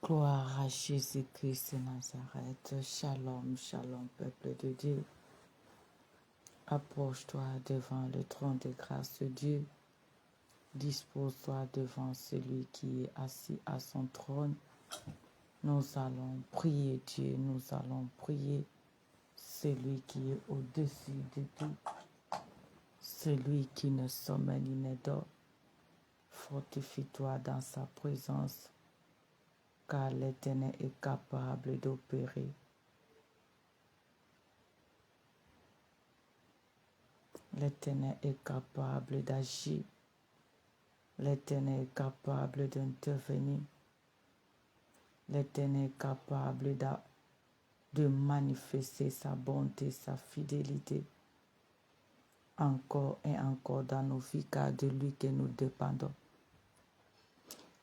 Gloire à Jésus-Christ de Nazareth. Shalom, shalom, peuple de Dieu. Approche-toi devant le trône de grâce de Dieu. Dispose-toi devant celui qui est assis à son trône. Nous allons prier Dieu, nous allons prier celui qui est au-dessus de tout, celui qui ne sommeille ni ne dort. Fortifie-toi dans sa présence, car l'Éternel est capable d'opérer. L'Éternel est capable d'agir. L'Éternel est capable d'intervenir. L'Éternel est capable de manifester sa bonté, sa fidélité, encore et encore dans nos vies, car de lui que nous dépendons.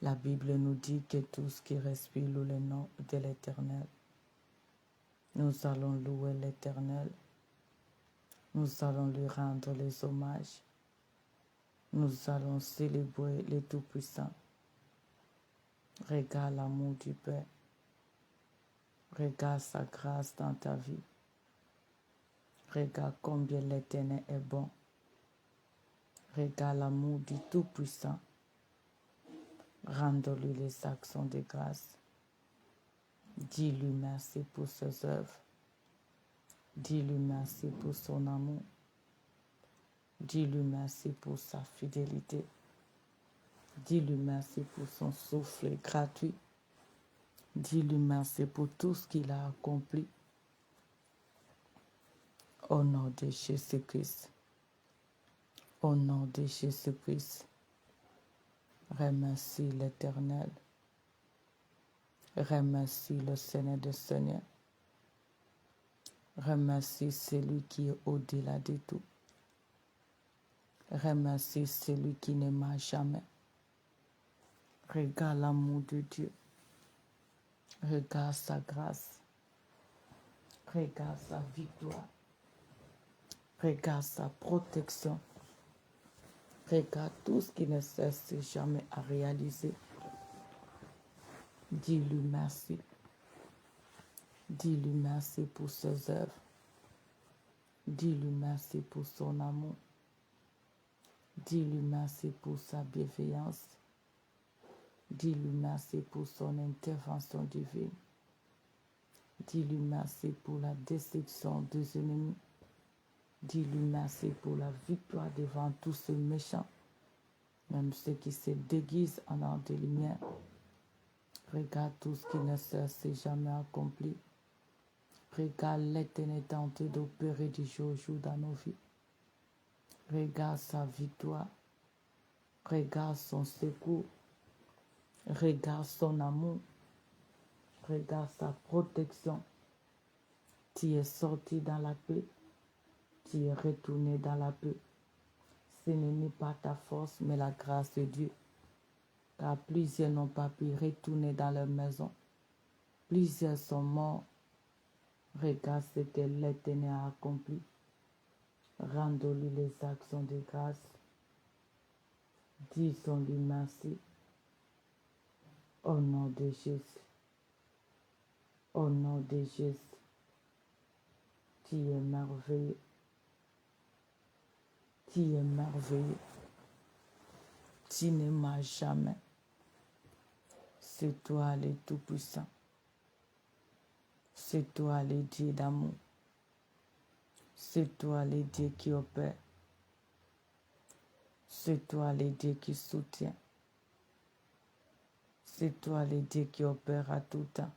La Bible nous dit que tout ce qui respire loue le nom de l'Éternel. Nous allons louer l'Éternel. Nous allons lui rendre les hommages. Nous allons célébrer le Tout-Puissant. Regarde l'amour du Père. Regarde sa grâce dans ta vie. Regarde combien l'Éternel est bon. Regarde l'amour du Tout-Puissant. Rends-lui les actions de grâce. Dis-lui merci pour ses œuvres. Dis-lui merci pour son amour. Dis-lui merci pour sa fidélité. Dis-lui merci pour son souffle gratuit. Dis-lui merci pour tout ce qu'il a accompli. Au nom de Jésus-Christ. Au nom de Jésus-Christ. Remercie l'Éternel. Remercie le Seigneur des Seigneurs. Remercie celui qui est au-delà de tout. Remercie celui qui ne m'a jamais. Regarde l'amour de Dieu. Regarde sa grâce. Regarde sa victoire. Regarde sa protection. Regarde tout ce qui ne cesse jamais à réaliser. Dis-lui merci. Dis-lui merci pour ses œuvres. Dis-lui merci pour son amour. Dis-lui merci pour sa bienveillance. Dis-lui merci pour son intervention divine. Dis-lui merci pour la destruction des ennemis. Dis-lui merci pour la victoire devant tous ces méchants, même ceux qui se déguisent en ange de lumière. Regarde tout ce qui ne cesse jamais accompli. Regarde l'Éternel tenter d'opérer du jour au jour dans nos vies. Regarde sa victoire. Regarde son secours. Regarde son amour. Regarde sa protection. Tu es sorti dans la paix. Tu es retourné dans la paix. Ce n'est pas ta force, mais la grâce de Dieu. Car plusieurs n'ont pas pu retourner dans leur maison. Plusieurs sont morts. Regarde ce que l'Éternel a accompli. Rends-lui les actions de grâce. Disons-lui merci. Au nom de Jésus. Au nom de Jésus. Tu es merveilleux. Tu es merveilleux. Tu ne m'as jamais. C'est toi le Tout-Puissant. C'est toi le Dieu d'amour. C'est toi le Dieu qui opère. C'est toi le Dieu qui soutient. C'est toi le Dieu qui opère à tout temps.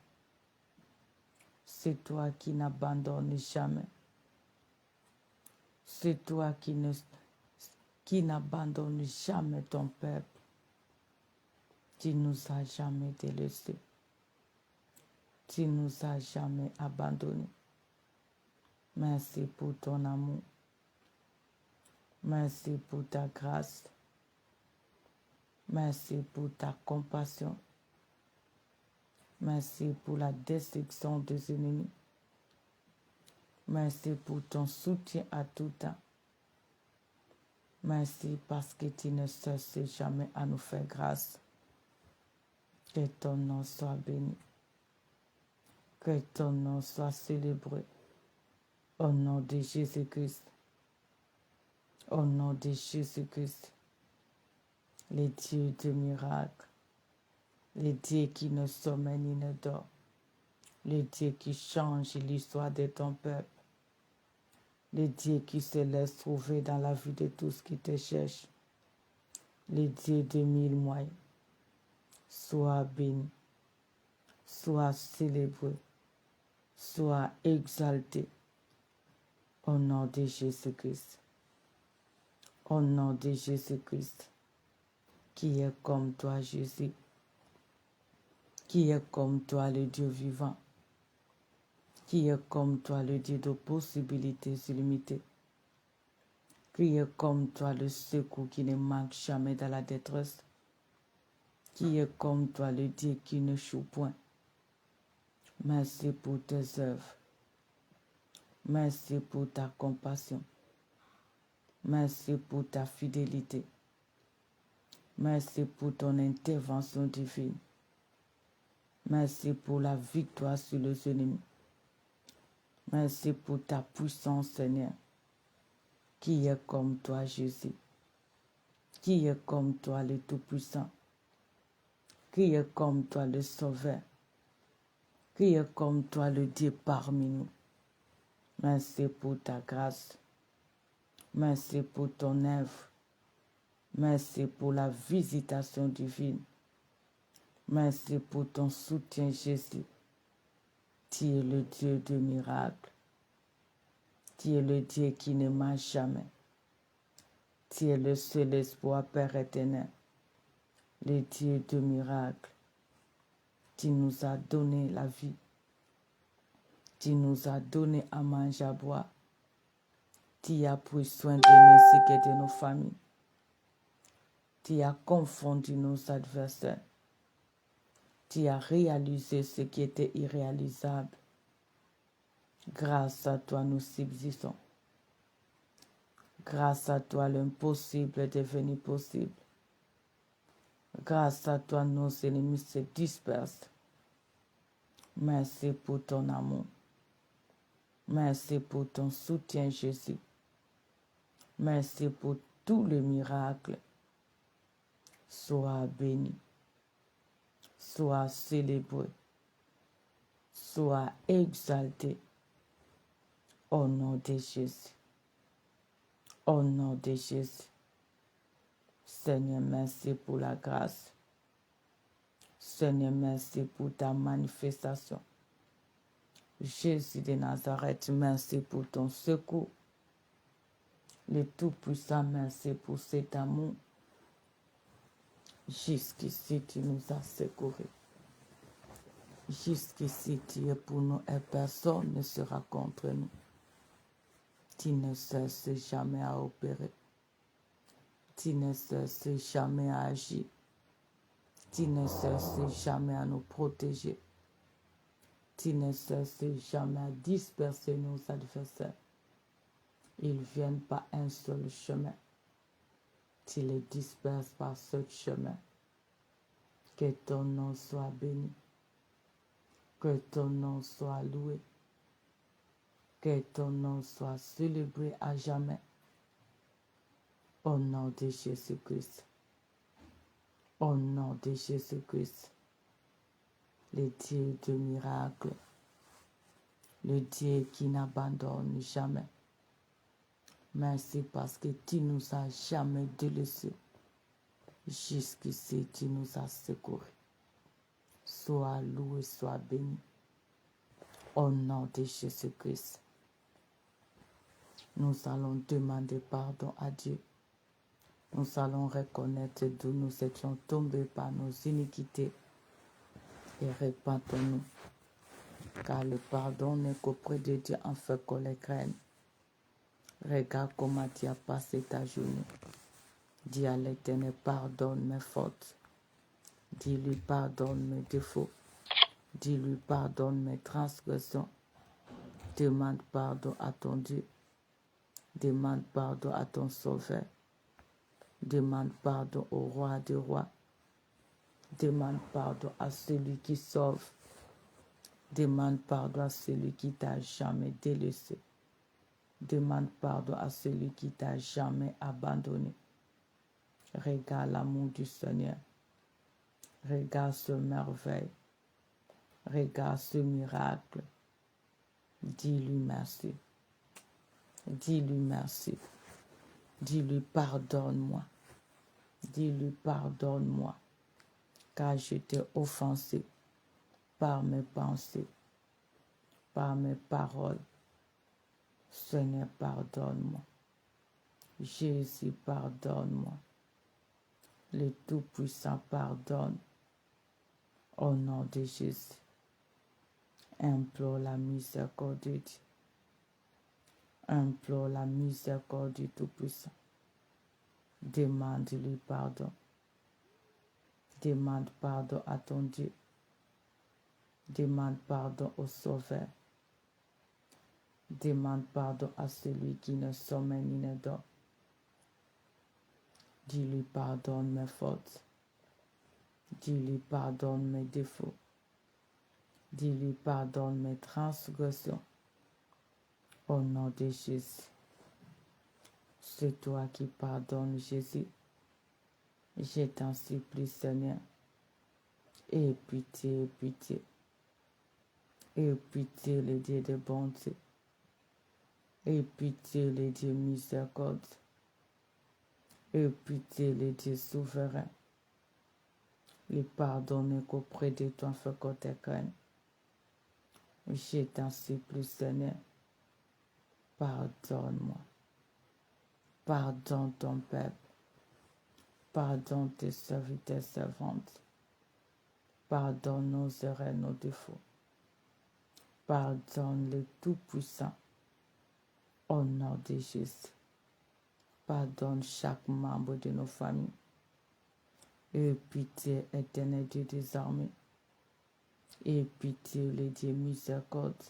C'est toi qui n'abandonne jamais. C'est toi qui n'abandonne jamais ton peuple. Tu nous as jamais délaissés. Tu nous as jamais abandonnés. Merci pour ton amour. Merci pour ta grâce. Merci pour ta compassion. Merci pour la destruction des ennemis. Merci pour ton soutien à tout temps. Merci parce que tu ne cesses jamais à nous faire grâce. Que ton nom soit béni. Que ton nom soit célébré. Au nom de Jésus-Christ. Au nom de Jésus-Christ. Les dieux de miracles. Les dieux qui ne sommeillent ni ne dorment. Les dieux qui changent l'histoire de ton peuple. Les dieux qui se laissent trouver dans la vie de tous qui te cherchent. Les dieux de mille moyens. Sois béni. Sois célébré. Sois exalté. Au nom de Jésus-Christ. Au nom de Jésus-Christ. Qui est comme toi, Jésus? Qui est comme toi, le Dieu vivant? Qui est comme toi, le Dieu de possibilités illimitées? Qui est comme toi, le secours qui ne manque jamais dans la détresse? Qui est comme toi, le Dieu qui ne choue point? Merci pour tes œuvres. Merci pour ta compassion. Merci pour ta fidélité. Merci pour ton intervention divine. Merci pour la victoire sur les ennemis. Merci pour ta puissance, Seigneur. Qui est comme toi, Jésus? Qui est comme toi, le Tout-Puissant? Qui est comme toi, le Sauveur? Qui est comme toi, le Dieu parmi nous? Merci pour ta grâce. Merci pour ton œuvre. Merci pour la visitation divine. Merci pour ton soutien, Jésus. Tu es le Dieu de miracles. Tu es le Dieu qui ne marche jamais. Tu es le seul espoir, Père éternel. Le Dieu de miracles. Tu nous as donné la vie. Tu nous as donné à manger, à boire. Tu as pris soin de nous ainsi que de nos familles. Tu as confondu nos adversaires. Tu as réalisé ce qui était irréalisable. Grâce à toi, nous subsistons. Grâce à toi, l'impossible est devenu possible. Grâce à toi, nos ennemis se dispersent. Merci pour ton amour. Merci pour ton soutien, Jésus. Merci pour tous les miracles. Sois béni. Sois célébré. Sois exalté. Au nom de Jésus. Au nom de Jésus. Seigneur, merci pour la grâce. Seigneur, merci pour ta manifestation. Jésus de Nazareth, merci pour ton secours. Le Tout-Puissant, merci pour cet amour. Jusqu'ici, tu nous as secourus. Jusqu'ici, tu es pour nous et personne ne sera contre nous. Tu ne cesses jamais à opérer. Tu ne cesses jamais à agir. Tu ne cesses jamais à nous protéger. Tu ne cesses jamais à disperser nos adversaires. Ils viennent par un seul chemin. Tu les disperses par ce chemin. Que ton nom soit béni. Que ton nom soit loué. Que ton nom soit célébré à jamais. Au nom de Jésus-Christ. Au nom de Jésus-Christ. Le Dieu de miracles. Le Dieu qui n'abandonne jamais. Merci parce que tu nous as jamais délaissés. Jusqu'ici, tu nous as secourus. Sois loué, sois béni. Au nom de Jésus-Christ. Nous allons demander pardon à Dieu. Nous allons reconnaître d'où nous étions tombés par nos iniquités et repentons-nous. Car le pardon n'est qu'auprès de Dieu en fait qu'on les craigne. Regarde comment tu as passé ta journée. Dis à l'Éternel, pardonne mes fautes. Dis-lui, pardonne mes défauts. Dis-lui, pardonne mes transgressions. Demande pardon à ton Dieu. Demande pardon à ton Sauveur. Demande pardon au Roi des rois. Demande pardon à celui qui sauve. Demande pardon à celui qui t'a jamais délaissé. Demande pardon à celui qui t'a jamais abandonné. Regarde l'amour du Seigneur. Regarde ce merveille. Regarde ce miracle. Dis-lui merci. Dis-lui merci. Dis-lui pardonne-moi. Dis-lui pardonne-moi. Car je t'ai offensé par mes pensées, par mes paroles. Seigneur, pardonne-moi. Jésus, pardonne-moi. Le Tout-Puissant pardonne. Au nom de Jésus, implore la miséricorde de Dieu. Implore la miséricorde du Tout-Puissant. Demande-lui pardon. Demande pardon à ton Dieu. Demande pardon au Sauveur. Demande pardon à celui qui ne sommeille ni ne dort. Dis-lui pardonne mes fautes. Dis-lui pardonne mes défauts. Dis-lui pardonne mes transgressions. Au nom de Jésus. C'est toi qui pardonnes, Jésus. Je t'en supplie, Seigneur. Aie pitié, pitié. Aie pitié, le Dieu de bonté. Aie pitié, le Dieu miséricorde. Aie pitié, le Dieu souverain. Le pardonner qu'auprès de toi, fait qu'on te craigne. Je t'en supplie, Seigneur. Pardonne-moi. Pardonne ton peuple. Pardonne tes serviteurs, servantes. Pardonne nos erreurs, nos défauts. Pardonne le Tout-Puissant. Au nom de Jésus. Pardonne chaque membre de nos familles. Et pitié, éternel Dieu des armées. Et pitié, le Dieu miséricorde.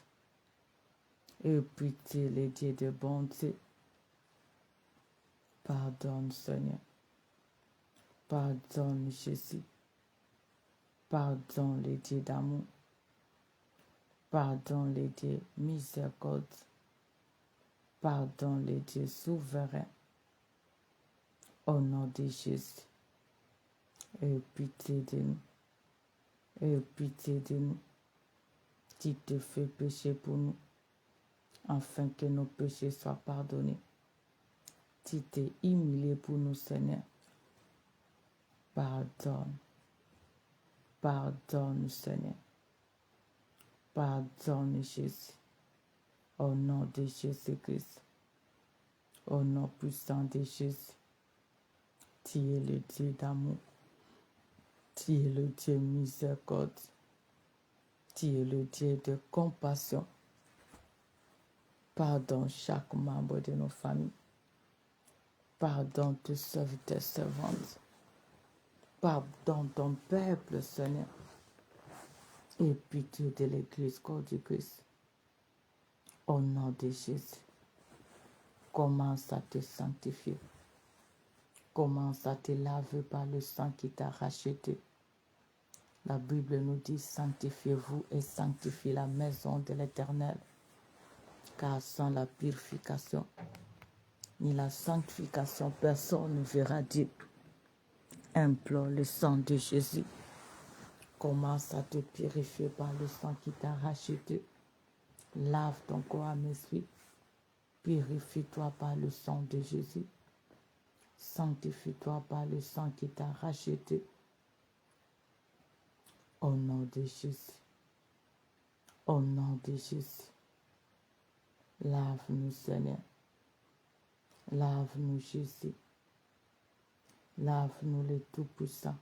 Et pitié, le Dieu de bonté. Pardonne, Seigneur. Pardonne, Jésus. Pardonne, le Dieu d'amour. Pardonne, le Dieu miséricorde. Pardonne, le Dieu souverain. Au nom de Jésus. Aie pitié de nous. Aie pitié de nous. Tu te fais pécher pour nous, afin que nos péchés soient pardonnés. Tu t'es humilié pour nous, Seigneur. Pardonne. Pardonne, Seigneur. Pardonne, Jésus. Au nom de Jésus-Christ. Au nom puissant de Jésus. Tu es le Dieu d'amour. Tu es le Dieu miséricorde. Tu es le Dieu de compassion. Pardonne chaque membre de nos familles. Pardonne tous serviteurs, servantes. Pardonne ton peuple, Seigneur. Et pitié de l'Église corps du Christ. Au nom de Jésus. Commence à te sanctifier. Commence à te laver par le sang qui t'a racheté. La Bible nous dit, sanctifiez-vous et sanctifiez la maison de l'Éternel. Car sans la purification, ni la sanctification, personne ne verra Dieu. Implore le sang de Jésus. Commence à te purifier par le sang qui t'a racheté. Lave ton corps à mes suites. Purifie-toi par le sang de Jésus. Sanctifie-toi par le sang qui t'a racheté. Au nom de Jésus. Au nom de Jésus. Lave-nous, Seigneur. Lave-nous, Jésus. Lave-nous, le Tout-Puissant.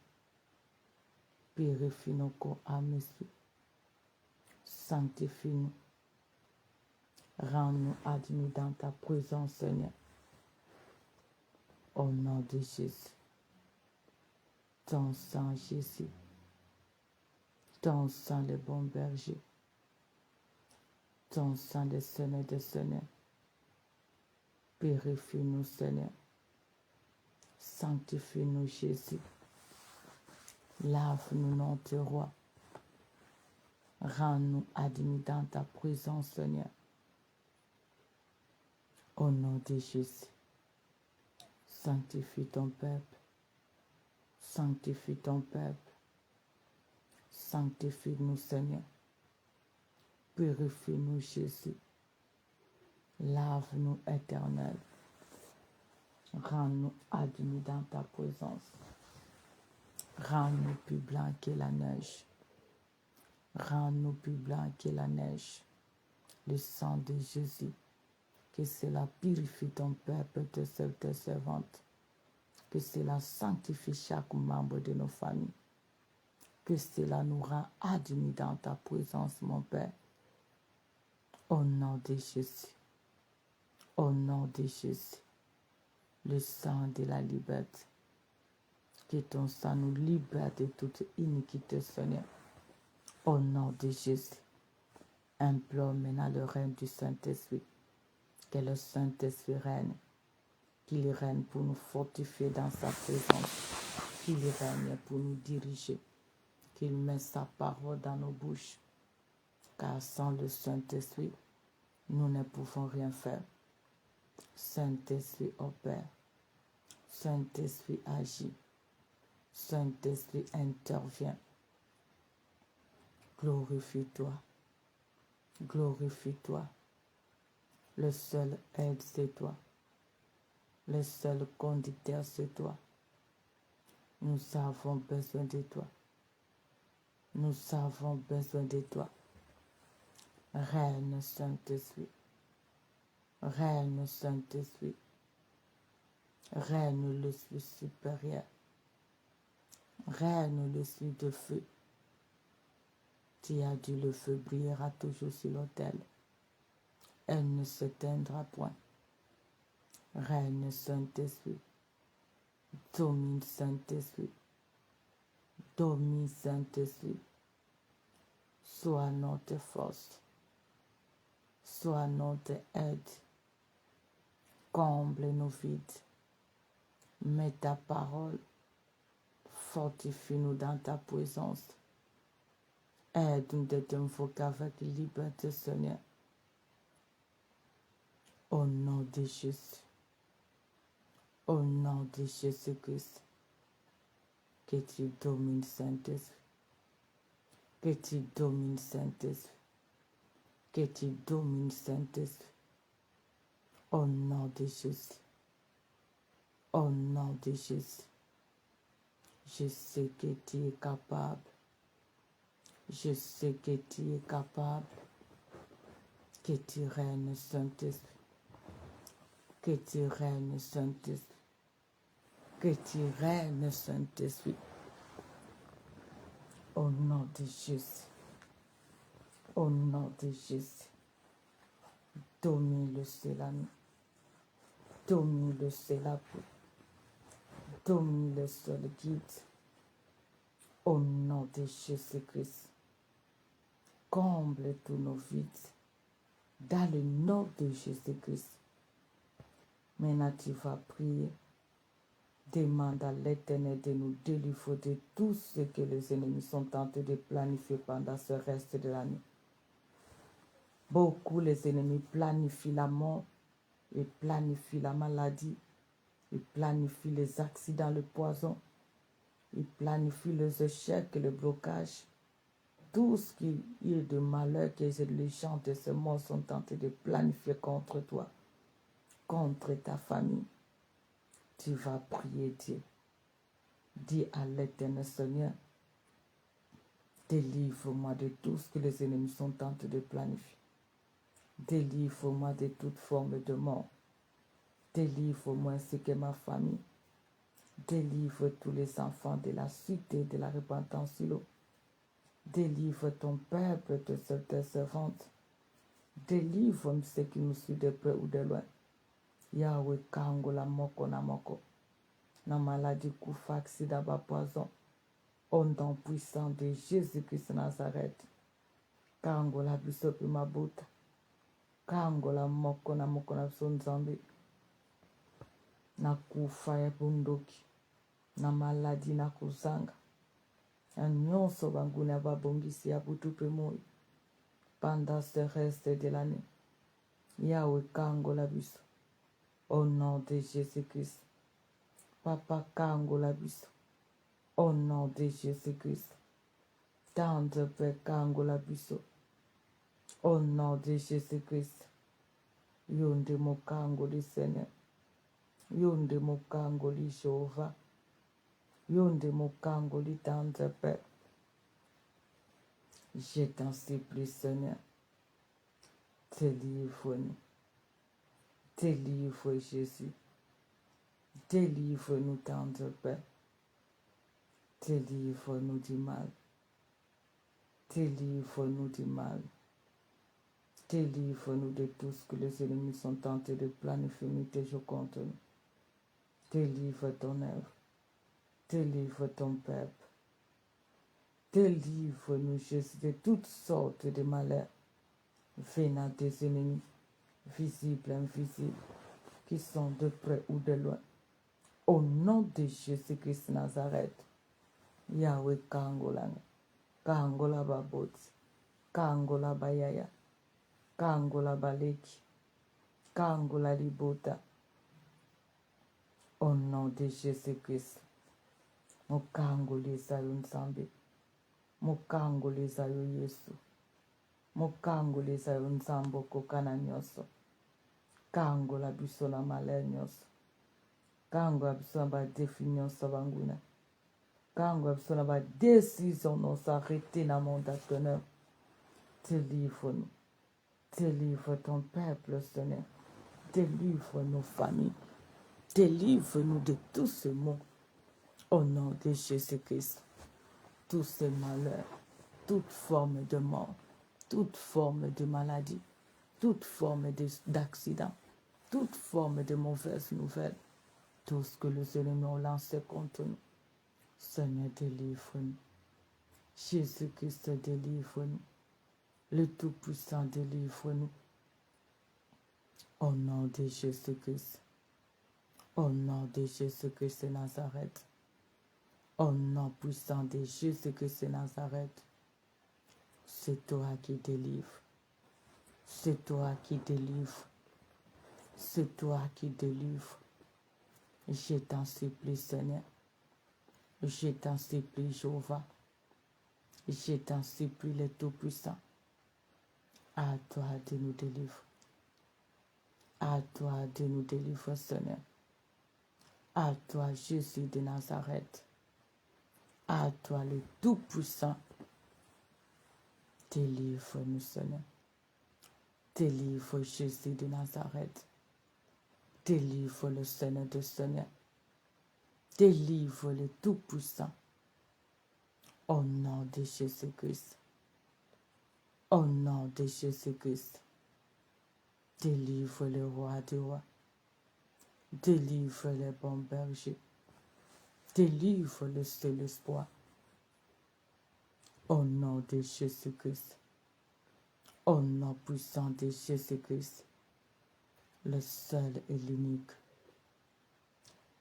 Purifie nos corps à mes suites. Sanctifie-nous. Rends-nous admis dans ta présence, Seigneur. Au nom de Jésus. Ton sang, Jésus. Ton sang, le bon berger. Ton sang, le Seigneur des Seigneurs. Purifie-nous, Seigneur. Sanctifie-nous, Jésus. Lave-nous, notre roi. Rends-nous admis dans ta présence, Seigneur. Au nom de Jésus, sanctifie ton peuple. Sanctifie ton peuple. Sanctifie-nous, Seigneur. Purifie-nous, Jésus. Lave-nous, Éternel. Rends-nous admis dans ta présence. Rends-nous plus blancs que la neige. Rends-nous plus blancs que la neige. Le sang de Jésus, que cela purifie ton peuple, tes servantes. Que cela sanctifie chaque membre de nos familles. Que cela nous rend admis dans ta présence, mon Père. Au nom de Jésus. Au nom de Jésus. Le sang de la liberté. Que ton sang nous libère de toute iniquité, Seigneur. Au nom de Jésus. Implore maintenant le règne du Saint-Esprit. Que le Saint-Esprit règne. Qu'il règne pour nous fortifier dans sa présence. Qu'il règne pour nous diriger. Qu'il mette sa parole dans nos bouches. Car sans le Saint-Esprit, nous ne pouvons rien faire. Saint-Esprit opère. Saint-Esprit agit. Saint-Esprit intervient. Glorifie-toi. Glorifie-toi. Le seul aide, c'est toi. Le seul conducteur, c'est toi. Nous avons besoin de toi. Nous avons besoin de toi. Règne, Saint-Esprit. Règne, Saint-Esprit. Règne l'Esprit supérieur. Règne l'Esprit de feu. Tu as dit le feu brillera toujours sur l'autel. Elle ne s'éteindra point. Règne, Saint-Esprit. Domine, Saint-Esprit. Domine, Saint-Esprit. Sois notre force. Sois notre aide. Comble nos vides. Mets ta parole. Fortifie-nous dans ta présence. Aide-nous de t'invoquer avec liberté, Seigneur. Au nom de Jésus. Au nom de Jésus-Christ. Que tu domines, Saint-Esprit. Que tu domines, Saint-Esprit. Que tu domines, Saint-Esprit. Au nom de Jésus. Au nom de Jésus. Je sais que tu es capable. Je sais que tu es capable. Que tu règnes, Saint-Esprit. Que tu règnes, Saint-Esprit. Que tu règnes, Saint-Esprit. Au nom de Jésus. Au nom de Jésus. Domine le cela. Domine le cela. Domine le seul guide. Au nom de Jésus-Christ. Comble tous nos vides. Dans le nom de Jésus-Christ. Maintenant tu vas prier. Demande à l'Éternel de nous délivrer de tout ce que les ennemis sont tentés de planifier pendant ce reste de l'année. Beaucoup les ennemis planifient la mort, ils planifient la maladie, ils planifient les accidents, le poison, ils planifient les échecs et le blocage. Tout ce qui est de malheur que les gens de ce monde sont tentés de planifier contre toi, contre ta famille. Tu vas prier Dieu. Dis à l'Éternel Seigneur, délivre-moi de tout ce que les ennemis sont tentés de planifier. Délivre-moi de toute forme de mort. Délivre-moi ainsi que ma famille. Délivre tous les enfants de la cité de la repentance sur l'eau. Délivre ton peuple de cette servante. Délivre ceux qui nous suivent de près ou de loin. Yahweh kango la moko na moko. Na maladie koufa accident ba poison. Au nom puissant de Jésus-Christ Nazareth. Kango la bisopi mabuta. Kango la moko na sonzambi. Na kufa ya bunduki. Na maladie na kuzanga. Nyonso banguna babongisi ya butu pe moi pendant ce reste de l'année. Yahweh kangola biso. Au nom de Jésus-Christ. Papa kangola biso. Au nom de Jésus-Christ. Tendre Père kangola biso. Au nom de Jésus-Christ. Yonde mokangoli Seigneur. Yonde mokangoli Jéhovah. Yonde mokangoli tendre Père. Je t'en supplie Seigneur. Délivre-nous. Délivre Jésus. Délivre-nous tendre Père. Délivre-nous du mal. Délivre-nous du mal. Délivre-nous de tout ce que les ennemis sont tentés de planifier tes jours contre nous. Délivre ton œuvre. Délivre ton peuple. Délivre-nous, Jésus, de toutes sortes de malheurs venant des ennemis, visibles et invisibles, qui sont de près ou de loin. Au nom de Jésus-Christ Nazareth, Yahweh Kangola, Kangola Baboti, Kangola Bayaya, Kangola Baleki, Kangola Libota. Au nom de Jésus-Christ, Mukangoli Zayo Nzambe, Mukangoli Zayo Yesu, Mukangoli Zayo Nzambo Kokana Nyoso, Kangola biso na malheur nyonso, Kangola biso na ba défi nyonso banguna, Kangola biso na ba décision nyonso arrêté na monde d'honneur. Délivre-nous, délivre ton peuple Seigneur, délivre nos familles, délivre-nous de tout ce monde. Au nom de Jésus-Christ, tous ces malheurs, toute forme de mort, toute forme de maladie, toute forme d'accident, toute forme de mauvaise nouvelle, tout ce que les ennemis ont lancé contre nous. Seigneur, délivre-nous. Jésus-Christ, délivre-nous. Le Tout-Puissant, délivre-nous. Au nom de Jésus-Christ. Au nom de Jésus-Christ de Nazareth. Au nom puissant de Jésus-Christ de Nazareth. C'est toi qui délivres. C'est toi qui délivres. C'est toi qui délivres. Je t'en supplie, Seigneur. Je t'en supplie, Jéhovah. Je t'en supplie, le Tout-Puissant. À toi de nous délivrer. À toi de nous délivrer, Seigneur. À toi, Jésus de Nazareth. À toi, le Tout-Puissant. Délivre-nous, Seigneur. Délivre Jésus de Nazareth. Délivre le Seigneur de Seigneur. Délivre le Tout-Puissant. Au nom de Jésus-Christ. Au nom de Jésus-Christ. Délivre le roi des rois. Délivre les bons bergers. Délivre le seul espoir. Au nom de Jésus-Christ. Au nom puissant de Jésus-Christ. Le seul et l'unique.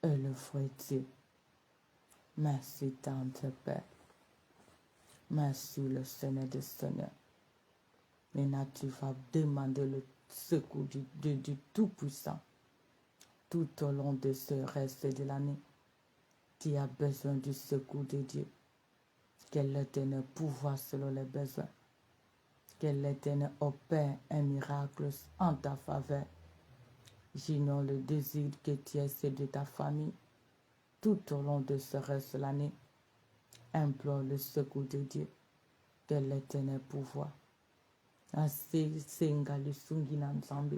Et le vrai Dieu. Merci, tendre Père. Merci, le Seigneur des Seigneurs. Maintenant, tu vas demander le secours du Tout-Puissant. Tout au long de ce reste de l'année, tu as besoin du secours de Dieu. Que l'Éternel pouvoir selon les besoins. Que l'Éternel opère un miracle en ta faveur. J'ignore le désir que tu as de ta famille. Tout au long de ce reste de l'année, implore le secours de Dieu. Que l'Éternel pouvoir. Ainsi, Sengali Sungina Nzambe.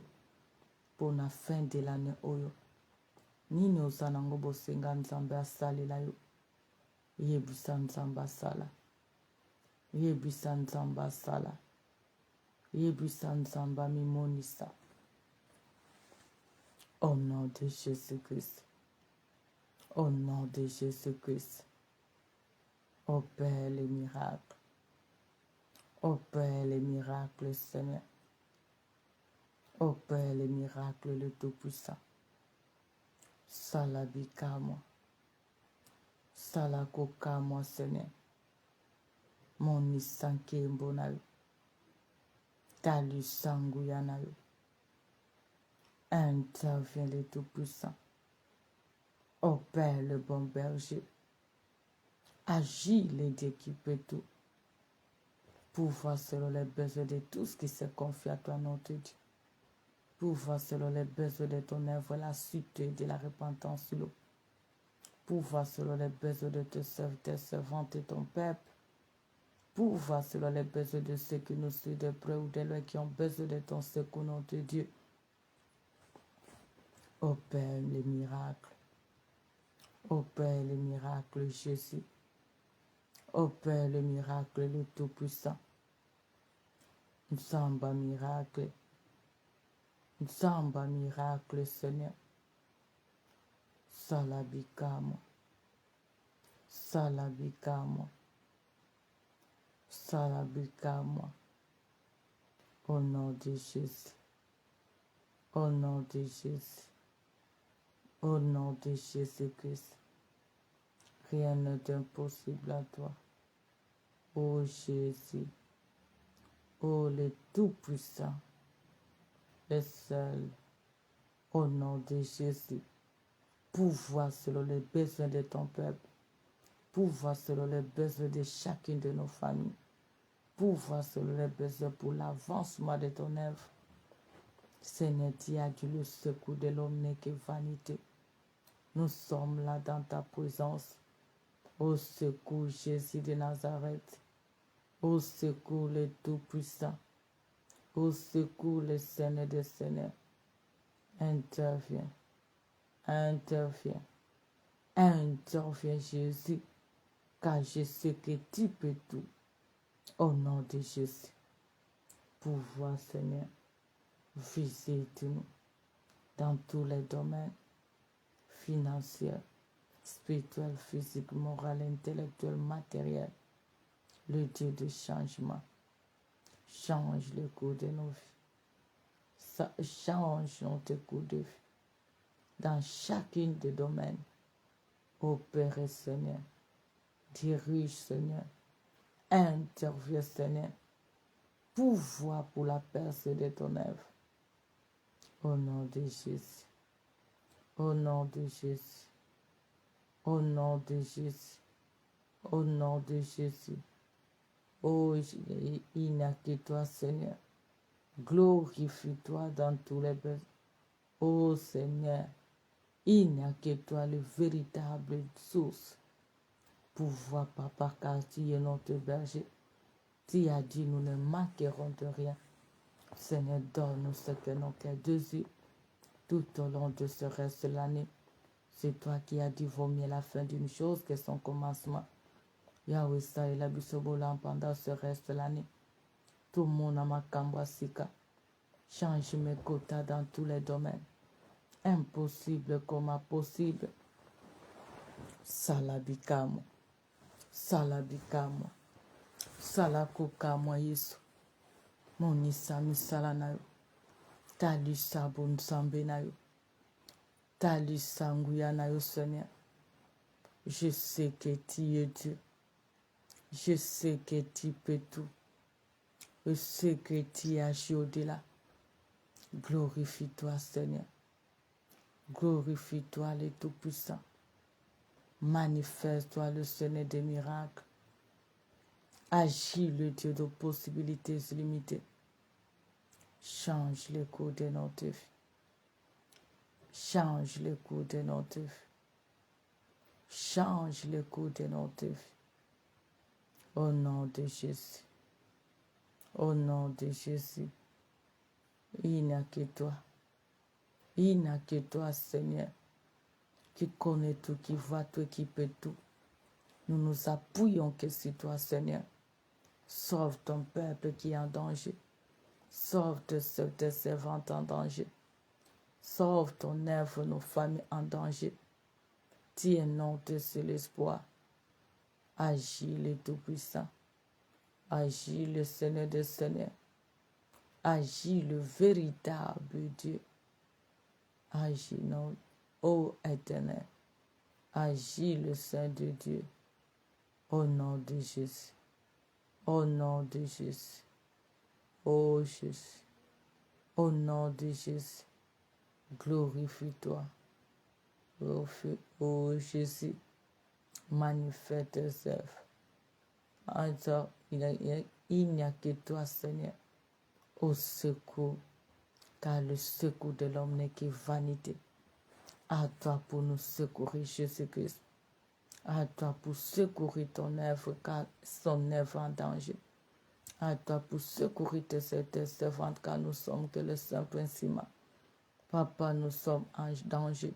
Pour la fin de l'année oyo. Nini osanango bosenga Nzambe asalela yo. Yebisa Nzambe asala. Yebisa Nzambe asala. Yebisa Nzambe mimonisa. Au nom de Jésus-Christ. Au nom de Jésus-Christ. Opère les miracles. Opère les miracles, Seigneur. Opère les miracles, le Tout-Puissant. Salabikamo. Salakokamo, Seigneur. Mon Nisanke Mbonayo. Talu Sanguyanayo. Intervient le Tout-Puissant. Ô Père le bon berger. Agis le Dieu qui peut tout. Pouvoir selon les besoins de tous qui se confient à toi, notre Dieu. Pouvoir selon les besoins de ton œuvre, la suite de la repentance sur l'eau. Pouvoir selon les besoins de tes servantes et ton peuple. Pouvoir selon les besoins de ceux qui nous suivent de près ou de loin qui ont besoin de ton secours, notre Dieu. Opère les miracles. Opère les miracles, Jésus. Opère le miracle, le Tout-Puissant. Zamba miracle. Zamba miracle, Seigneur. Salabikamo. Salabikamo. Salabikamo. Au nom de Jésus. Au nom de Jésus. Au nom de Jésus-Christ. Rien n'est impossible à toi. Ô Jésus. Ô le Tout-Puissant. Le seul. Au nom de Jésus. Pouvoir selon les besoins de ton peuple. Pouvoir selon les besoins de chacune de nos familles. Pouvoir selon les besoins pour l'avancement de ton œuvre. Seigneur, tu as dit le secours de l'homme n'est que vanité. Nous sommes là dans ta présence. Au secours, Jésus de Nazareth. Au secours, le Tout-Puissant. Au secours, le Seigneur des Seigneurs. Interviens. Interviens. Interviens, Jésus. Car je sais que tu peux tout. Au nom de Jésus. Pouvoir, Seigneur. Visite-nous dans tous les domaines. Financiers, spirituel, physique, moral, intellectuel, matériel. Le Dieu de changement. Change le cours de nos vies. Change notre cours de vie. Dans chacun des domaines. Opère, Seigneur. Dirige, Seigneur. Intervient, Seigneur. Pouvoir pour la percée de ton œuvre. Au nom de Jésus. Au nom de Jésus. Au nom de Jésus. Au nom de Jésus. Oh, il n'y a que toi, Seigneur. Glorifie-toi dans tous les besoins. Oh, Seigneur, il n'y a que toi, le véritable source. Pouvoir, papa, car tu es notre berger. Tu as dit, nous ne manquerons de rien. Seigneur, donne-nous ce que nos cœurs désirent tout au long de ce reste de l'année. C'est toi qui as dit, vaut mieux la fin d'une chose que son commencement. Yahweh, ça et la bisobola pendant ce reste de l'année. Tout le monde a ma kambasika. Change mes quotas dans tous les domaines. Impossible comme possible. Salabikamo. Salabikamo. Salakukamo Yesu. Monisa misalanayo. Tali sabun sambenayo. Tali sanguyanayo, Seigneur. Je sais que tu es Dieu. Je sais que tu peux tout. Je sais que tu agis au-delà. Glorifie-toi, Seigneur. Glorifie-toi, le Tout-Puissant. Manifeste-toi, le Seigneur des miracles. Agis, le Dieu de possibilités illimitées. Change le cours de notre vie. Change le cours de notre vie. Change le cours de notre vie. Au nom de Jésus. Au nom de Jésus. Il n'y a que toi. Il n'y a que toi, Seigneur, qui connais tout, qui voit tout, qui peut tout. Nous nous appuyons que sur toi, Seigneur. Sauve ton peuple qui est en danger. Sauve tes servantes en danger. Sauve ton œuvre, nos familles en danger. Tiens notre sur l'espoir. Agis le Tout-Puissant. Agis le Seigneur des Seigneurs. Agis le véritable Dieu. Agis notre ô Éternel. Agis le Saint de Dieu. Au nom de Jésus. Au nom de Jésus. Oh Jésus. Au nom de Jésus. Glorifie-toi. Oh Jésus. Manifeste tes œuvres. En toi, il n'y a que toi, Seigneur, au secours, car le secours de l'homme n'est que vanité. À toi pour nous secourir, Jésus-Christ. À toi pour secourir ton œuvre, car son œuvre en danger. À toi pour secourir tes servantes, car nous sommes que le simple instrument. Papa, nous sommes en danger.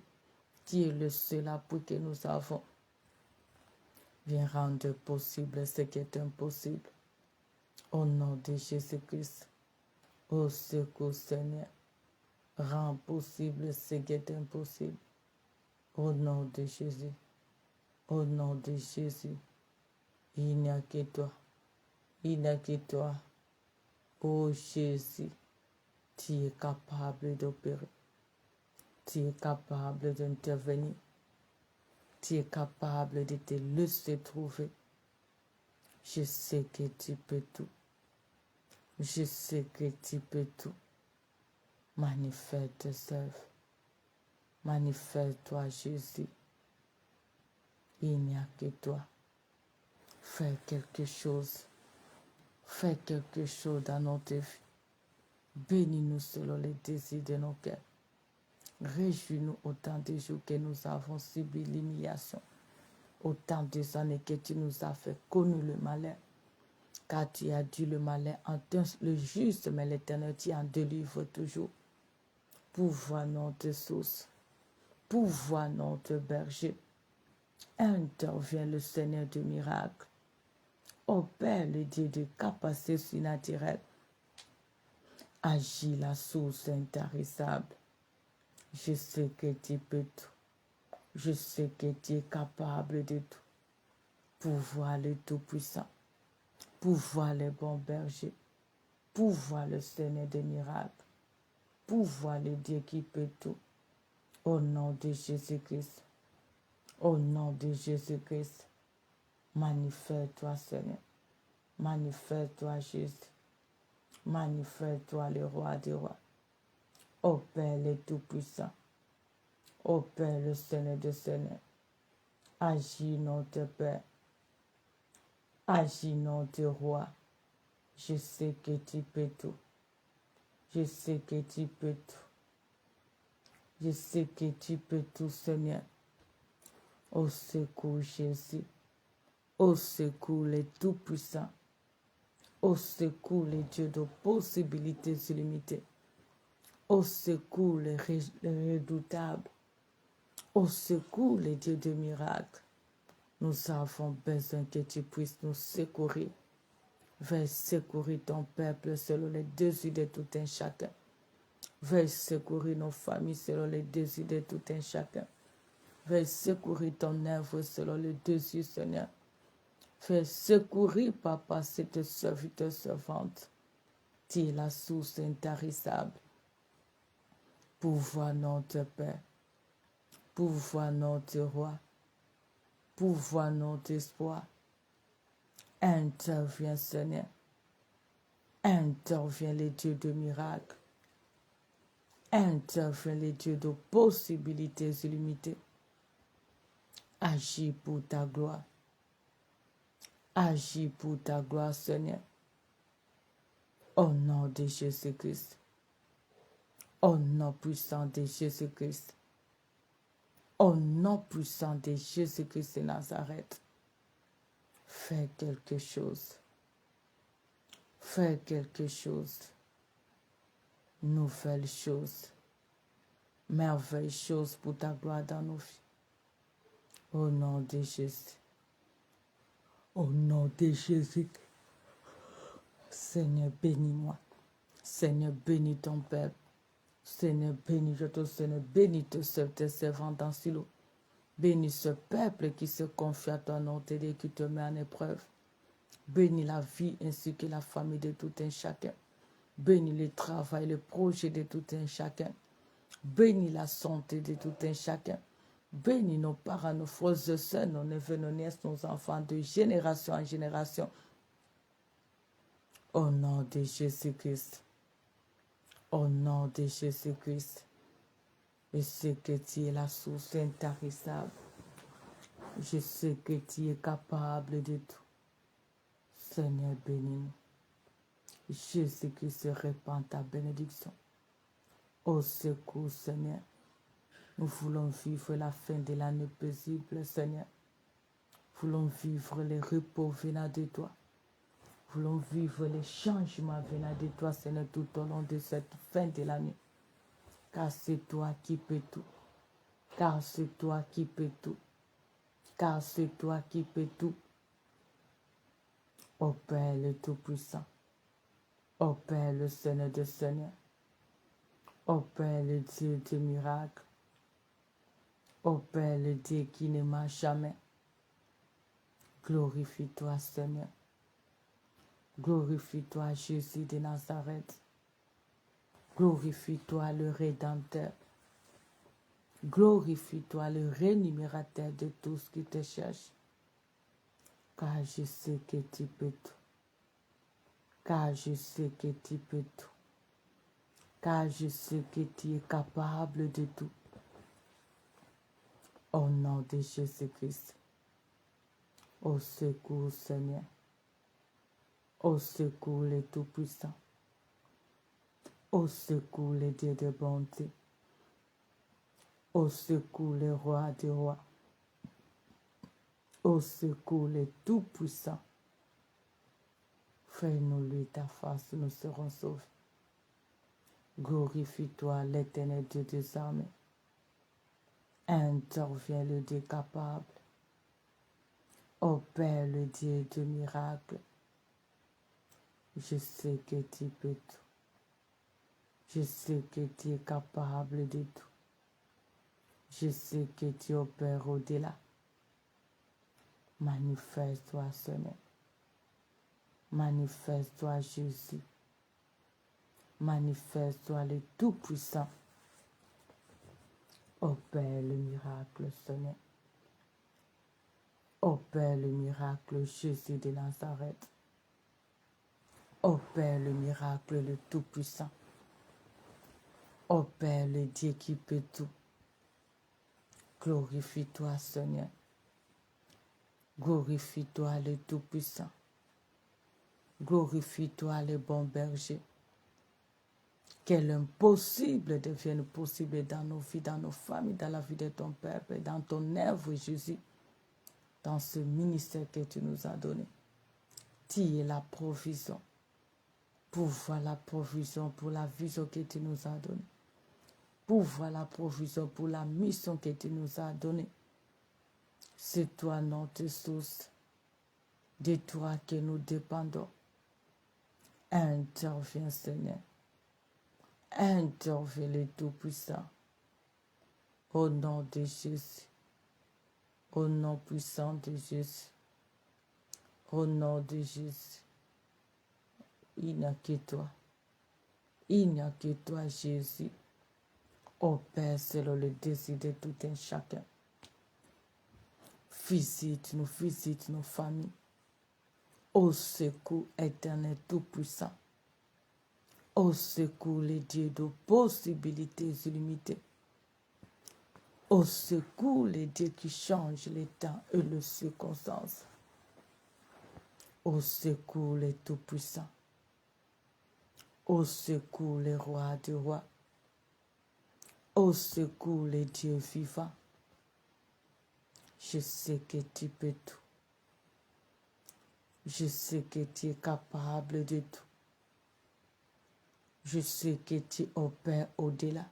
Tu es le seul appui que nous avons. Viens rendre possible ce qui est impossible. Au nom de Jésus-Christ, au secours, Seigneur, rends possible ce qui est impossible. Au nom de Jésus, au nom de Jésus, il n'y a que toi. Il n'y a que toi. Ô Jésus, tu es capable d'opérer. Tu es capable d'intervenir. Tu es capable de te laisser trouver. Je sais que tu peux tout. Je sais que tu peux tout. Manifeste tes œuvres. Manifeste-toi, Jésus. Il n'y a que toi. Fais quelque chose. Fais quelque chose dans notre vie. Bénis-nous selon les désirs de nos cœurs. Réjouis-nous autant de jours que nous avons subi l'humiliation. Autant de années que tu nous as fait connaître le malheur. Car tu as dit le malheur en le juste, mais l'Éternel tu en délivre toujours. Pouvoir notre source. Pouvoir notre berger. Intervient le Seigneur de miracles. Ô Père, le Dieu de capacité surnaturelle. Agis la source intarissable. Je sais que tu peux tout. Je sais que tu es capable de tout. Pouvoir le Tout-Puissant. Pouvoir le bon berger. Pouvoir le Seigneur des miracles. Pouvoir le Dieu qui peut tout. Au nom de Jésus-Christ. Au nom de Jésus-Christ. Manifeste-toi, Seigneur. Manifeste-toi, Jésus. Manifeste-toi, le roi des rois. Ô Père le Tout-Puissant. Ô Père le Seigneur des Seigneurs. Agis notre Père. Agis notre roi. Je sais que tu peux tout. Je sais que tu peux tout. Je sais que tu peux tout, Seigneur. Au secours, Jésus. Au secours, les Tout-Puissants. Au secours, les dieux de possibilités illimitées. Au secours, les redoutables. Au secours, les dieux de miracles. Nous avons besoin que tu puisses nous secourir. Veuille secourir ton peuple selon les désirs de tout un chacun. Veuille secourir nos familles selon les désirs de tout un chacun. Veuille secourir ton œuvre selon les désirs, Seigneur. Veuille secourir, Papa, cette serviteur servante. Tu es la source intarissable. Pouvoir notre Père. Pouvoir notre Roi. Pouvoir notre espoir. Interviens, Seigneur. Interviens, les dieux de miracles. Interviens, les dieux de possibilités illimitées. Agis pour ta gloire. Agis pour ta gloire, Seigneur. Au nom de Jésus-Christ. Au nom puissant de Jésus-Christ. Au nom puissant de Jésus-Christ de Nazareth. Fais quelque chose. Fais quelque chose. Nouvelle chose. Merveilleuse chose pour ta gloire dans nos vies. Au nom de Jésus. Au nom de Jésus. Seigneur, bénis-moi. Seigneur, bénis ton peuple. Seigneur, bénis Seigneur, bénis tes servants dans Silo. Bénis ce peuple qui se confie à toi, nom et qui te met en épreuve. Bénis la vie ainsi que la famille de tout un chacun. Bénis le travail, le projet de tout un chacun. Bénis la santé de tout un chacun. Bénis nos parents, nos frères et sœurs, nos neveux, nos nièces, nos enfants de génération en génération. Au nom de Jésus-Christ. Au nom de Jésus-Christ. Je sais que tu es la source intarissable. Je sais que tu es capable de tout. Seigneur, bénis-nous. Jésus-Christ répand ta bénédiction. Au secours, Seigneur. Nous voulons vivre la fin de l'année paisible, Seigneur. Nous voulons vivre les repos venant de toi. Nous voulons vivre les changements venant de toi, Seigneur, tout au long de cette fin de l'année. Car c'est toi qui peux tout. Car c'est toi qui peux tout. Car c'est toi qui peux tout. Ô Père le Tout-Puissant. Ô Père le Seigneur des Seigneurs. Ô Père le Dieu des miracles. Ô Père le Dieu qui ne marche jamais. Glorifie-toi, Seigneur. Glorifie-toi, Jésus de Nazareth. Glorifie-toi, le Rédempteur. Glorifie-toi, le rémunérateur de tous qui te cherchent. Car je sais que tu peux tout. Car je sais que tu peux tout. Car je sais que tu es capable de tout. Au nom de Jésus-Christ. Au secours, Seigneur. Au secours, le Tout-Puissant. Au secours, le Dieu de bonté. Au secours, le Roi des rois. Au secours, le Tout-Puissant. Fais-nous lui ta face, nous serons sauvés. Glorifie-toi, l'Éternel Dieu des armées. Interviens le Dieu capable. Ô Père, le Dieu de miracles. Je sais que tu peux tout. Je sais que tu es capable de tout. Je sais que tu opères au-delà. Manifeste-toi, Seigneur. Manifeste-toi, Jésus. Manifeste-toi, le Tout-Puissant. Opère le miracle, Seigneur. Opère le miracle, Jésus de Nazareth. Opère le miracle, le Tout-Puissant. Opère le Dieu qui peut tout. Glorifie-toi, Seigneur. Glorifie-toi, le Tout-Puissant. Glorifie-toi, le bon berger. Que l'impossible devienne possible dans nos vies, dans nos familles, dans la vie de ton peuple, dans ton œuvre, Jésus, dans ce ministère que tu nous as donné. Tu es la provision. Pourvois la provision pour la vision que tu nous as donnée. Pourvois la provision pour la mission que tu nous as donnée. C'est toi notre source. De toi que nous dépendons. Interviens, Seigneur. Interviens le Tout-Puissant. Au nom de Jésus. Au nom puissant de Jésus. Au nom de Jésus. Il n'y a que toi. Il n'y a que toi, Jésus. Ô Père, selon le désir de tout un chacun. Visite nos familles. Au secours éternel tout-puissant. Au secours les dieux de possibilités illimitées. Au secours les dieux qui changent les temps et les circonstances. Au secours les tout-puissants. Au secours les rois des rois. Au secours les dieux vivants. Je sais que tu peux tout. Je sais que tu es capable de tout. Je sais que tu opères au-delà.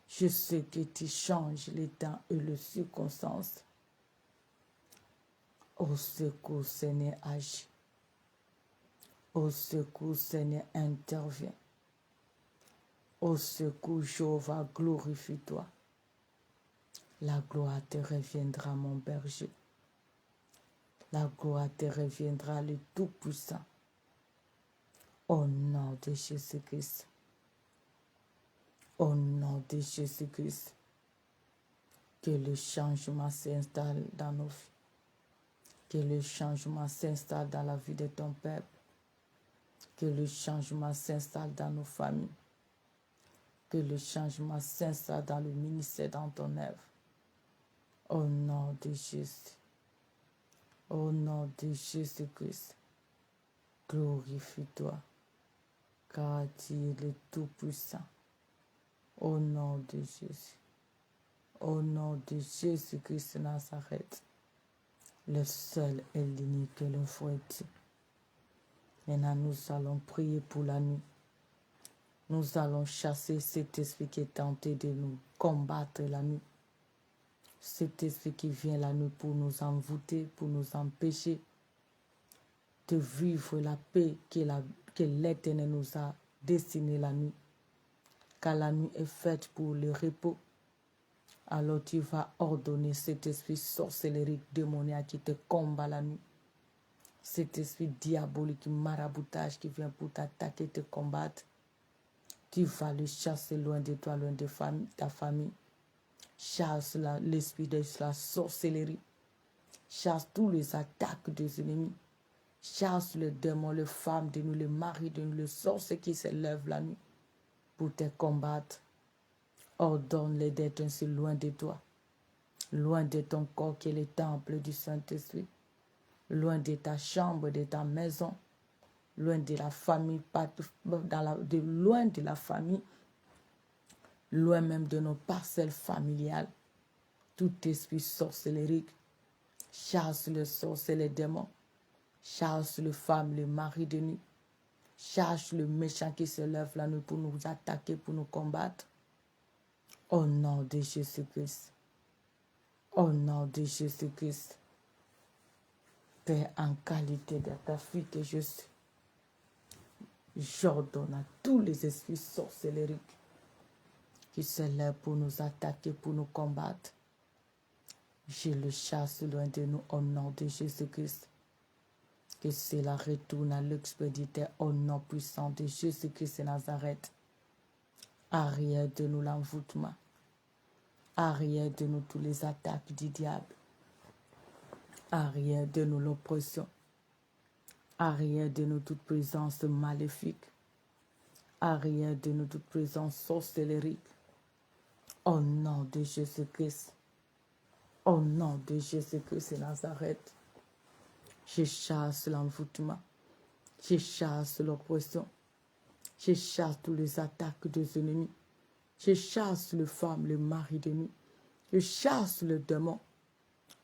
Je sais que tu changes les temps et les circonstances. Au secours, Seigneur, agis. Au secours, Seigneur, intervient. Au secours, Jéhovah, glorifie-toi. La gloire te reviendra, mon berger. La gloire te reviendra, le Tout-Puissant. Au nom de Jésus-Christ. Au nom de Jésus-Christ. Que le changement s'installe dans nos vies. Que le changement s'installe dans la vie de ton peuple. Que le changement s'installe dans nos familles. Que le changement s'installe dans le ministère, dans ton œuvre. Au nom de Jésus. Au nom de Jésus-Christ. Glorifie-toi. Car tu es le Tout-Puissant. Au nom de Jésus. Au nom de Jésus-Christ de Nazareth. Le seul et l'unique et le vrai Dieu. Maintenant, nous allons prier pour la nuit. Nous allons chasser cet esprit qui est tenté de nous combattre la nuit. Cet esprit qui vient la nuit pour nous envoûter, pour nous empêcher de vivre la paix que l'Éternel nous a destinée la nuit. Car la nuit est faite pour le repos. Alors tu vas ordonner cet esprit sorcellerie démoniaque qui te combat la nuit. Cet esprit diabolique, maraboutage qui vient pour t'attaquer, te combattre. Tu vas le chasser loin de toi, loin de ta famille. Chasse l'esprit de la sorcellerie. Chasse tous les attaques des ennemis. Chasse le démon, les femmes de nous, les maris de nous, le sorcier qui se lève la nuit pour te combattre. Ordonne-les d'être ainsi loin de toi, loin de ton corps qui est le temple du Saint-Esprit, loin de ta chambre, de ta maison, loin de la famille, loin de la famille, loin même de nos parcelles familiales. Tout esprit sorcellerique, chasse le sorcier, les démons, chasse les femmes, les maris de nuit, chasse le méchant qui se lève la nuit pour nous attaquer, pour nous combattre. Au nom de Jésus-Christ. Au nom de Jésus-Christ. Père, en qualité de ta fille que je suis, j'ordonne à tous les esprits sorcelleriques qui se lèvent pour nous attaquer, pour nous combattre. Je le chasse loin de nous au nom de Jésus-Christ. Que cela retourne à l'expéditeur au nom puissant de Jésus-Christ de Nazareth. Arrière de nous l'envoûtement. Arrière de nous toutes les attaques du diable. Arrière de nous l'oppression. Arrière de nous toute présence maléfique. Arrière de nous toute présence sorcellerique. Au nom de Jésus-Christ. Au nom de Jésus-Christ de Nazareth. Je chasse l'envoûtement. Je chasse l'oppression. Je chasse toutes les attaques des ennemis. Je chasse les femmes, les maris de nuit. Je chasse le démon.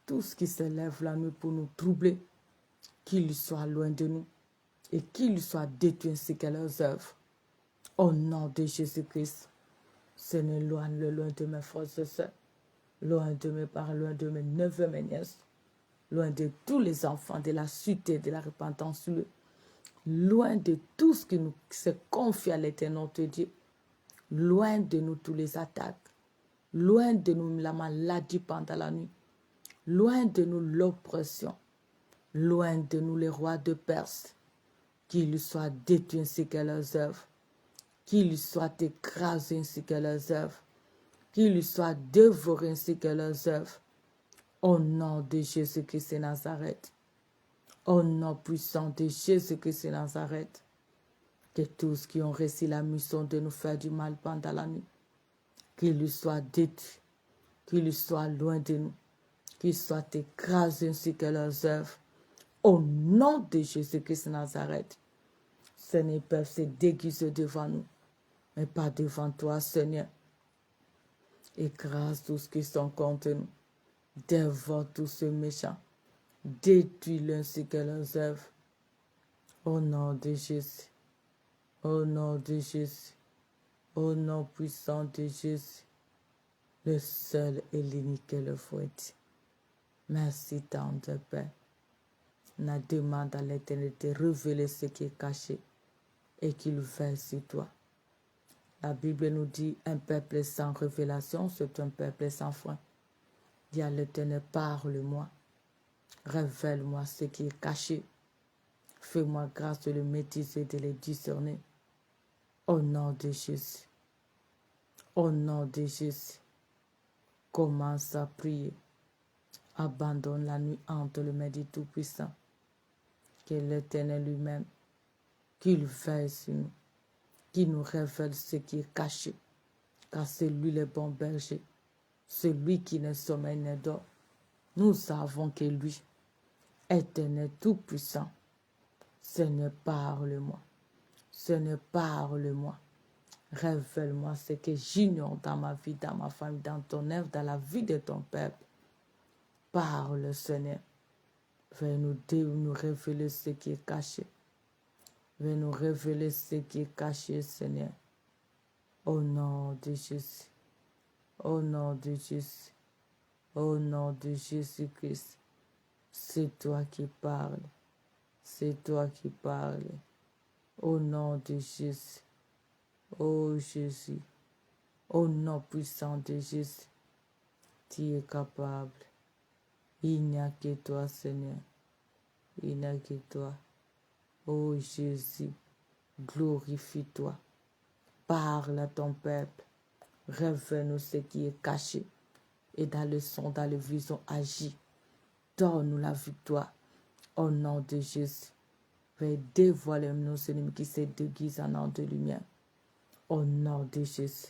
Tout ce qui se lève la nuit pour nous troubler, qu'il soit loin de nous et qu'il soit détruit ainsi que leurs œuvres. Au nom de Jésus-Christ, Seigneur, loin de mes frères et sœurs, loin de mes parents, loin de mes neveux, mes nièces, loin de tous les enfants de la cité, de la repentance, loin de tout ce qui nous se confie à l'Éternel, notre Dieu. Loin de nous tous les attaques. Loin de nous la maladie pendant la nuit. Loin de nous l'oppression. Loin de nous les rois de Perse. Qu'ils soient détruits ainsi que leurs œuvres. Qu'ils soient écrasés ainsi que leurs œuvres. Qu'ils soient dévorés ainsi que leurs œuvres. Au nom de Jésus-Christ de Nazareth. Au nom puissant de Jésus-Christ de Nazareth. Que tous qui ont réussi la mission de nous faire du mal pendant la nuit, qu'ils soient détruits, qu'ils soient loin de nous, qu'ils soient écrasés ainsi que leurs œuvres. Au nom de Jésus-Christ de Nazareth, Seigneur, ils peuvent se déguiser devant nous, mais pas devant toi, Seigneur. Écrase tous ceux qui sont contre nous, dévore tous ceux méchants, détruis-les ainsi que leurs œuvres. Au nom de Jésus. Au nom de Jésus, au nom puissant de Jésus, le seul et l'unique et le vrai Dieu. Merci, tendre Père. On demande à l'Éternel de révéler ce qui est caché et qu'il veille sur toi. La Bible nous dit un peuple sans révélation, c'est un peuple sans foi. Dis à l'Éternel, parle-moi, révèle-moi ce qui est caché. Fais-moi grâce de le maîtriser et de le discerner. Au nom de Jésus, au nom de Jésus, commence à prier. Abandonne la nuit entre les mains du Tout-Puissant. Que l'Éternel lui-même, qu'il veille sur nous, qu'il nous révèle ce qui est caché, car c'est lui le bon berger, celui qui ne sommeille ne dort. Nous savons que lui, éternel tout-puissant, Seigneur, parle-moi, Seigneur, parle-moi, révèle-moi ce que j'ignore dans ma vie, dans ma famille, dans ton œuvre, dans la vie de ton peuple. Parle, Seigneur, viens nous révéler ce qui est caché. Viens nous révéler ce qui est caché, Seigneur. Au nom de Jésus. Au nom de Jésus. Au nom de Jésus-Christ. C'est toi qui parles. C'est toi qui parles. Au nom de Jésus. Oh Jésus. Au nom puissant de Jésus. Tu es capable. Il n'y a que toi, Seigneur. Il n'y a que toi. Oh Jésus. Glorifie-toi. Parle à ton peuple. Révèle-nous ce qui est caché. Et dans le son, dans le vision, agis. Donne-nous la victoire. Au nom de Jésus. Veuille dévoiler nos ennemis qui se déguisent en ange de lumière. Au nom de Jésus.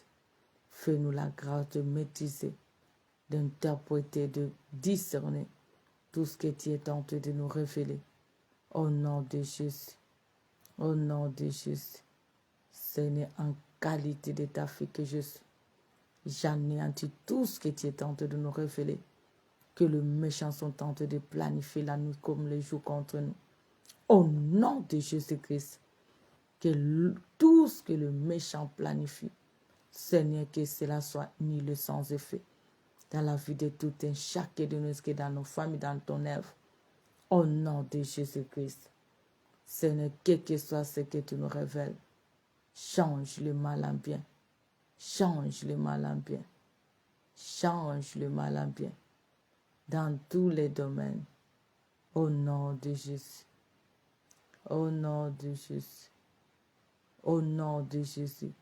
Fais-nous la grâce de maîtriser, d'interpréter, de discerner tout ce que tu es tenté de nous révéler. Au nom de Jésus. Au nom de Jésus. Seigneur, en qualité de ta fille que je suis, j'anéantis tout ce que tu es tenté de nous révéler, que le méchant sont tentés de planifier la nuit comme le jour contre nous. Au nom de Jésus-Christ, que tout ce que le méchant planifie, Seigneur, que cela soit nul sans effet dans la vie de tout un chacun de nous, qui est dans nos familles, dans ton œuvre. Au nom de Jésus-Christ, Seigneur, quel que soit ce que tu nous révèles, change le mal en bien. Change le mal en bien. Change le mal en bien. Dans tous les domaines. Au nom de Jésus. Au nom de Jésus. Au nom de Jésus.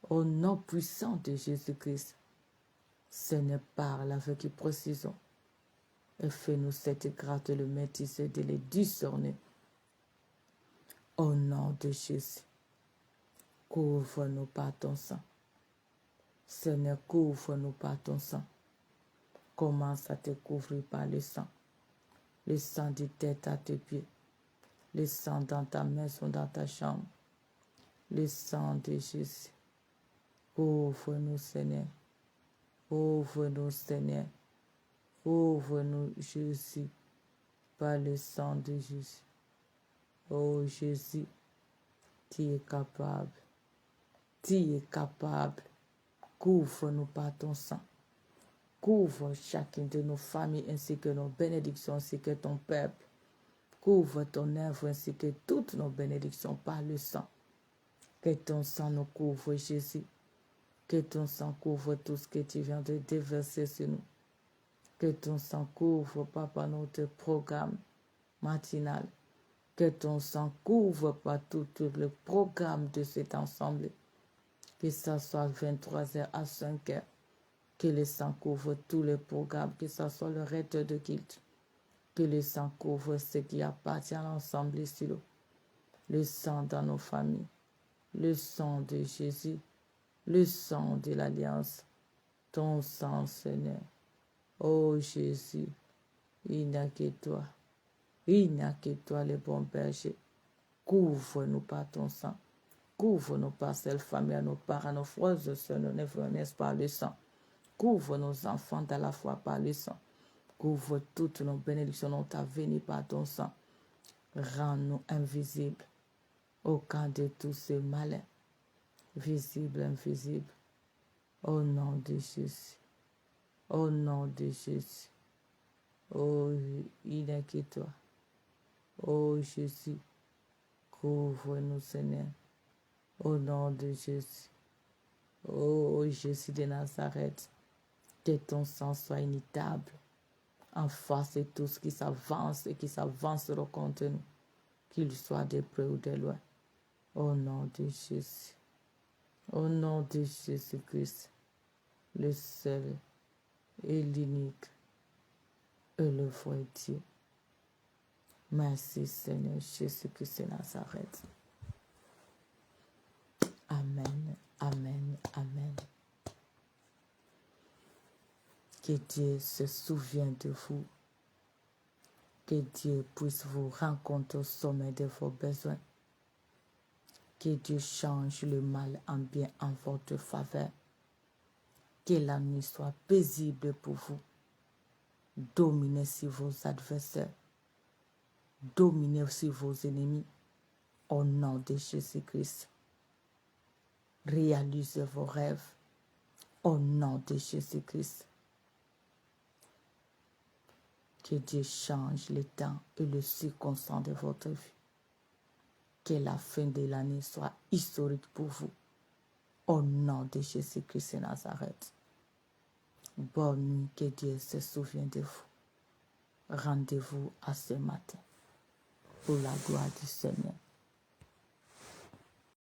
Au nom puissant de Jésus-Christ. Seigneur, parle avec précision. Et fais-nous cette grâce de le maîtriser, de le discerner. Au nom de Jésus. Couvre-nous par ton sang. Seigneur, couvre-nous par ton sang. Commence à te couvrir par le sang. Le sang de tête à tes pieds. Le sang dans ta maison, dans ta chambre. Le sang de Jésus. Ouvre-nous, Seigneur. Ouvre-nous, Seigneur. Ouvre-nous, Jésus, par le sang de Jésus. Oh Jésus, tu es capable. Tu es capable. Couvre-nous par ton sang. Couvre chacune de nos familles ainsi que nos bénédictions ainsi que ton peuple. Couvre ton œuvre ainsi que toutes nos bénédictions par le sang. Que ton sang nous couvre, Jésus. Que ton sang couvre tout ce que tu viens de déverser sur nous. Que ton sang couvre, Papa, notre programme matinal. Que ton sang couvre pas tout le programme de cet ensemble. Que ça soit 23h à 5h. Que le sang couvre tous les programmes, que ce soit le rite de culte. Que le sang couvre ce qui appartient à l'ensemble ici. Le sang dans nos familles. Le sang de Jésus. Le sang de l'Alliance. Ton sang, Seigneur. Oh Jésus, il n'y a que toi. Il n'y a que toi, le bon berger. Couvre-nous par ton sang. Couvre-nous par cette famille, nos parents, nos frères et sœurs, nos neveux, par le sang. Couvre nos enfants dans la foi par le sang. Couvre toutes nos bénédictions, notre venir par ton sang. Rends-nous invisibles au camp de tous ces malins. Visibles, invisibles. Au nom de Jésus. Au nom de Jésus. Oh, il n'est que toi. Oh Jésus, couvre-nous, Seigneur. Au nom de Jésus. Oh Jésus de Nazareth, que ton sang soit inétable en face de tout ce qui s'avance et qui s'avancera contre nous, qu'il soit de près ou de loin. Au nom de Jésus. Au nom de Jésus-Christ, le seul et l'unique et le vrai Dieu. Merci Seigneur Jésus-Christ de Nazareth. Que Dieu se souvienne de vous. Que Dieu puisse vous rencontrer au sommet de vos besoins. Que Dieu change le mal en bien en votre faveur. Que la nuit soit paisible pour vous. Dominez sur vos adversaires. Dominez sur vos ennemis. Au nom de Jésus-Christ. Réalisez vos rêves. Au nom de Jésus-Christ. Que Dieu change le temps et le circonstance de votre vie. Que la fin de l'année soit historique pour vous. Au nom de Jésus-Christ de Nazareth. Bonne nuit, que Dieu se souvienne de vous. Rendez-vous à ce matin pour la gloire du Seigneur.